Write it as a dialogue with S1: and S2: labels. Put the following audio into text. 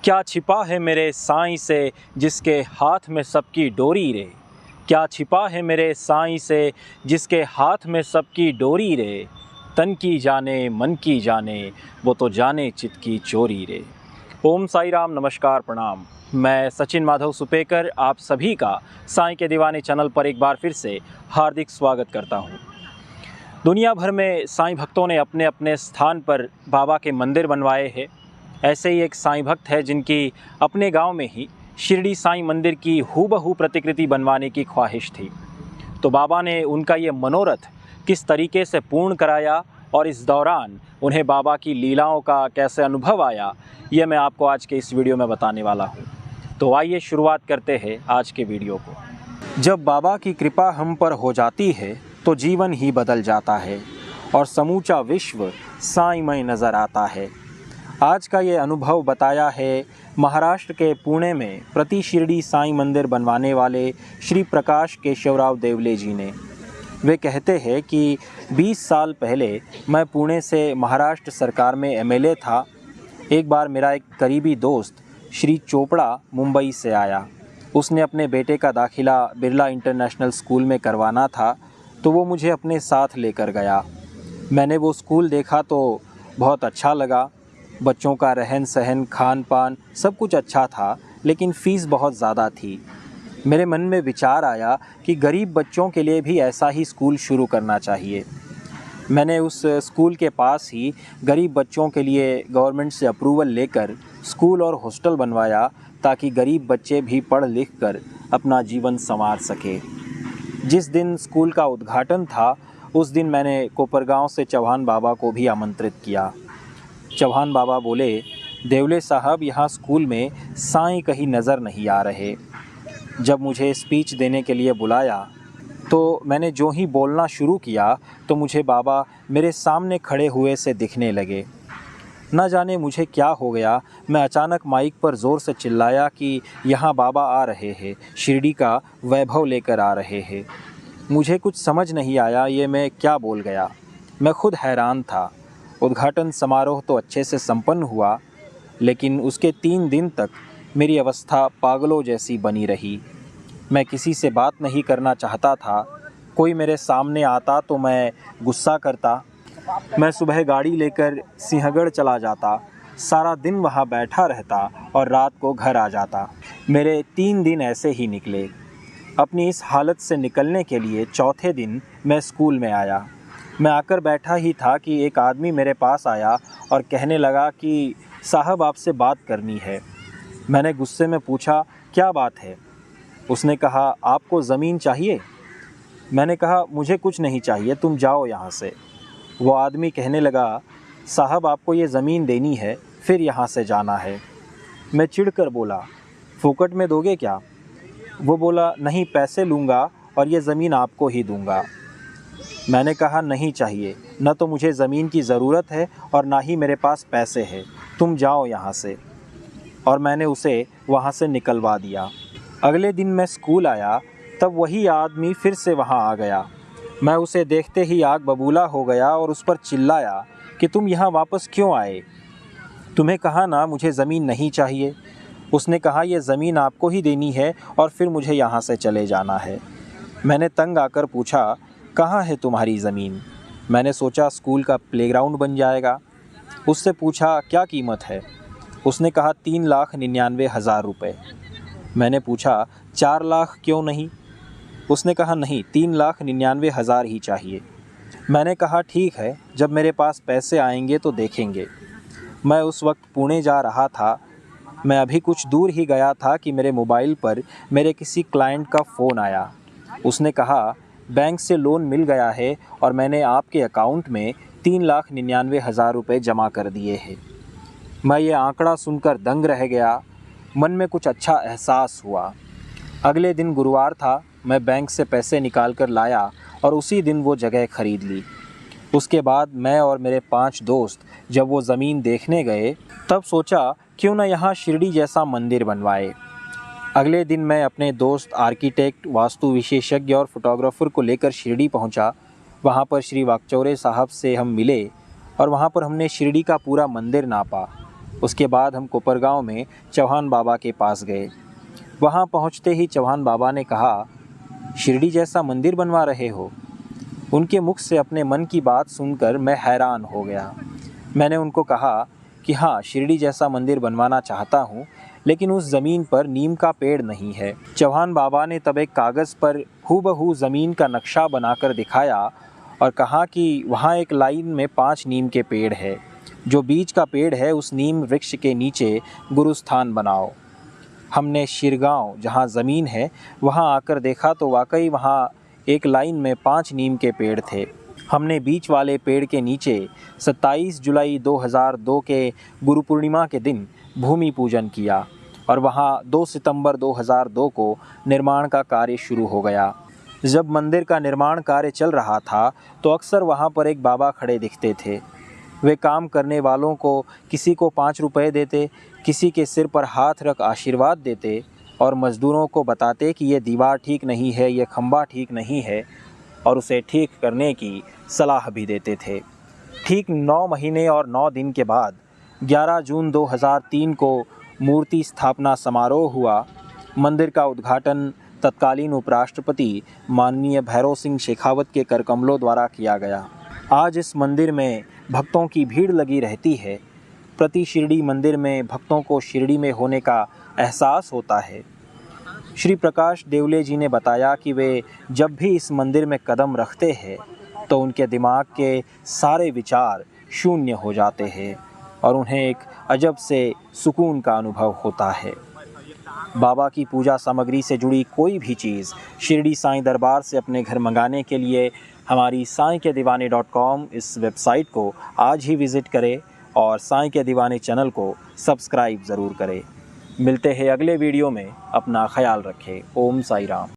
S1: क्या छिपा है मेरे साईं से जिसके हाथ में सबकी डोरी रे। क्या छिपा है मेरे साईं से जिसके हाथ में सबकी डोरी रे। तन की जाने मन की जाने वो तो जाने चित की चोरी रे। ओम साई राम, नमस्कार, प्रणाम। मैं सचिन माधव सुपेकर आप सभी का साईं के दीवाने चैनल पर एक बार फिर से हार्दिक स्वागत करता हूँ। दुनिया भर में साईं भक्तों ने अपने अपने स्थान पर बाबा के मंदिर बनवाए हैं। ऐसे ही एक साईं भक्त है जिनकी अपने गांव में ही शिरडी साईं मंदिर की हूबहू प्रतिकृति बनवाने की ख्वाहिश थी। तो बाबा ने उनका ये मनोरथ किस तरीके से पूर्ण कराया और इस दौरान उन्हें बाबा की लीलाओं का कैसे अनुभव आया, ये मैं आपको आज के इस वीडियो में बताने वाला हूँ। तो आइए शुरुआत करते हैं आज के वीडियो को। जब बाबा की कृपा हम पर हो जाती है तो जीवन ही बदल जाता है और समूचा विश्व साईंमय नज़र आता है। आज का ये अनुभव बताया है महाराष्ट्र के पुणे में प्रति शिरडी साईं मंदिर बनवाने वाले श्री प्रकाश केशवराव देवले जी ने। वे कहते हैं कि 20 साल पहले मैं पुणे से महाराष्ट्र सरकार में एमएलए था। एक बार मेरा एक करीबी दोस्त श्री चोपड़ा मुंबई से आया। उसने अपने बेटे का दाखिला बिरला इंटरनेशनल स्कूल में करवाना था, तो वो मुझे अपने साथ लेकर गया। मैंने वो स्कूल देखा तो बहुत अच्छा लगा। बच्चों का रहन सहन, खान पान सब कुछ अच्छा था, लेकिन फ़ीस बहुत ज़्यादा थी। मेरे मन में विचार आया कि गरीब बच्चों के लिए भी ऐसा ही स्कूल शुरू करना चाहिए। मैंने उस स्कूल के पास ही गरीब बच्चों के लिए गवर्नमेंट से अप्रूवल लेकर स्कूल और हॉस्टल बनवाया, ताकि गरीब बच्चे भी पढ़ लिख कर अपना जीवन संवार सके। जिस दिन स्कूल का उद्घाटन था उस दिन मैंने कोपरगांव से चौहान बाबा को भी आमंत्रित किया। चौहान बाबा बोले, देवले साहब, यहाँ स्कूल में साईं कहीं नज़र नहीं आ रहे। जब मुझे स्पीच देने के लिए बुलाया तो मैंने जो ही बोलना शुरू किया तो मुझे बाबा मेरे सामने खड़े हुए से दिखने लगे। न जाने मुझे क्या हो गया, मैं अचानक माइक पर ज़ोर से चिल्लाया कि यहाँ बाबा आ रहे हैं, शिरडी का वैभव लेकर आ रहे हैं। मुझे कुछ समझ नहीं आया ये मैं क्या बोल गया। मैं खुद हैरान था। उद्घाटन समारोह तो अच्छे से संपन्न हुआ, लेकिन उसके 3 दिन तक मेरी अवस्था पागलों जैसी बनी रही। मैं किसी से बात नहीं करना चाहता था। कोई मेरे सामने आता तो मैं गुस्सा करता। मैं सुबह गाड़ी लेकर सिंहगढ़ चला जाता, सारा दिन वहाँ बैठा रहता और रात को घर आ जाता। मेरे 3 दिन ऐसे ही निकले। अपनी इस हालत से निकलने के लिए चौथे दिन मैं स्कूल में आया। मैं आकर बैठा ही था कि एक आदमी मेरे पास आया और कहने लगा कि साहब, आपसे बात करनी है। मैंने गुस्से में पूछा, क्या बात है? उसने कहा, आपको ज़मीन चाहिए? मैंने कहा, मुझे कुछ नहीं चाहिए, तुम जाओ यहाँ से। वो आदमी कहने लगा, साहब, आपको ये ज़मीन देनी है, फिर यहाँ से जाना है। मैं चिढ़कर बोला, फोकट में दोगे क्या? वो बोला, नहीं, पैसे लूँगा और ये ज़मीन आपको ही दूँगा। मैंने कहा, नहीं चाहिए, न तो मुझे ज़मीन की ज़रूरत है और ना ही मेरे पास पैसे हैं, तुम जाओ यहाँ से। और मैंने उसे वहाँ से निकलवा दिया। अगले दिन मैं स्कूल आया तब वही आदमी फिर से वहाँ आ गया। मैं उसे देखते ही आग बबूला हो गया और उस पर चिल्लाया कि तुम यहाँ वापस क्यों आए? तुम्हें कहा ना मुझे ज़मीन नहीं चाहिए। उसने कहा, ये ज़मीन आपको ही देनी है और फिर मुझे यहाँ से चले जाना है। मैंने तंग आकर पूछा, कहाँ है तुम्हारी ज़मीन? मैंने सोचा स्कूल का प्लेग्राउंड बन जाएगा। उससे पूछा, क्या कीमत है? उसने कहा, 3,99,000 रुपये। मैंने पूछा, 4 लाख क्यों नहीं? उसने कहा, नहीं, 3,99,000 ही चाहिए। मैंने कहा, ठीक है, जब मेरे पास पैसे आएंगे तो देखेंगे। मैं उस वक्त पुणे जा रहा था। मैं अभी कुछ दूर ही गया था कि मेरे मोबाइल पर मेरे किसी क्लाइंट का फ़ोन आया। उसने कहा, बैंक से लोन मिल गया है और मैंने आपके अकाउंट में 3,99,000 रुपये जमा कर दिए हैं। मैं ये आंकड़ा सुनकर दंग रह गया। मन में कुछ अच्छा एहसास हुआ। अगले दिन गुरुवार था। मैं बैंक से पैसे निकाल कर लाया और उसी दिन वो जगह ख़रीद ली। उसके बाद मैं और मेरे 5 दोस्त जब वो ज़मीन देखने गए तब सोचा क्यों ना यहाँ शिरडी जैसा मंदिर बनवाए। अगले दिन मैं अपने दोस्त आर्किटेक्ट, वास्तु विशेषज्ञ और फोटोग्राफ़र को लेकर शिरडी पहुँचा। वहाँ पर श्री वाकचौरे साहब से हम मिले और वहाँ पर हमने शिरडी का पूरा मंदिर नापा। उसके बाद हम कोपरगांव में चौहान बाबा के पास गए। वहाँ पहुँचते ही चौहान बाबा ने कहा, शिरडी जैसा मंदिर बनवा रहे हो? उनके मुख से अपने मन की बात सुनकर मैं हैरान हो गया। मैंने उनको कहा कि हाँ, शिरडी जैसा मंदिर बनवाना चाहता हूँ, लेकिन उस ज़मीन पर नीम का पेड़ नहीं है। चौहान बाबा ने तब एक कागज़ पर हूबहू ज़मीन का नक्शा बनाकर दिखाया और कहा कि वहाँ एक लाइन में 5 नीम के पेड़ है। जो बीच का पेड़ है उस नीम वृक्ष के नीचे गुरुस्थान बनाओ। हमने शिरगांव जहाँ ज़मीन है वहाँ आकर देखा तो वाकई वहाँ एक लाइन में 5 नीम के पेड़ थे। हमने बीच वाले पेड़ के नीचे 27 जुलाई 2002 के गुरु पूर्णिमा के दिन भूमि पूजन किया और वहाँ 2 सितंबर 2002 को निर्माण का कार्य शुरू हो गया। जब मंदिर का निर्माण कार्य चल रहा था तो अक्सर वहाँ पर एक बाबा खड़े दिखते थे। वे काम करने वालों को किसी को 5 रुपए देते, किसी के सिर पर हाथ रख आशीर्वाद देते और मज़दूरों को बताते कि ये दीवार ठीक नहीं है, ये खंभा ठीक नहीं है और उसे ठीक करने की सलाह भी देते थे। ठीक 9 महीने और 9 दिन के बाद 11 जून 2003 को मूर्ति स्थापना समारोह हुआ। मंदिर का उद्घाटन तत्कालीन उपराष्ट्रपति माननीय भैरव सिंह शेखावत के करकमलों द्वारा किया गया। आज इस मंदिर में भक्तों की भीड़ लगी रहती है। प्रति शिरडी मंदिर में भक्तों को शिरडी में होने का एहसास होता है। श्री प्रकाश देवले जी ने बताया कि वे जब भी इस मंदिर में कदम रखते हैं तो उनके दिमाग के सारे विचार शून्य हो जाते हैं और उन्हें एक अजब से सुकून का अनुभव होता है। बाबा की पूजा सामग्री से जुड़ी कोई भी चीज़ शिरडी साईं दरबार से अपने घर मंगाने के लिए हमारी sainkedivane.com इस वेबसाइट को आज ही विज़िट करें और साईं के दीवाने चैनल को सब्सक्राइब ज़रूर करें। मिलते हैं अगले वीडियो में। अपना ख्याल रखें। ओम साई राम।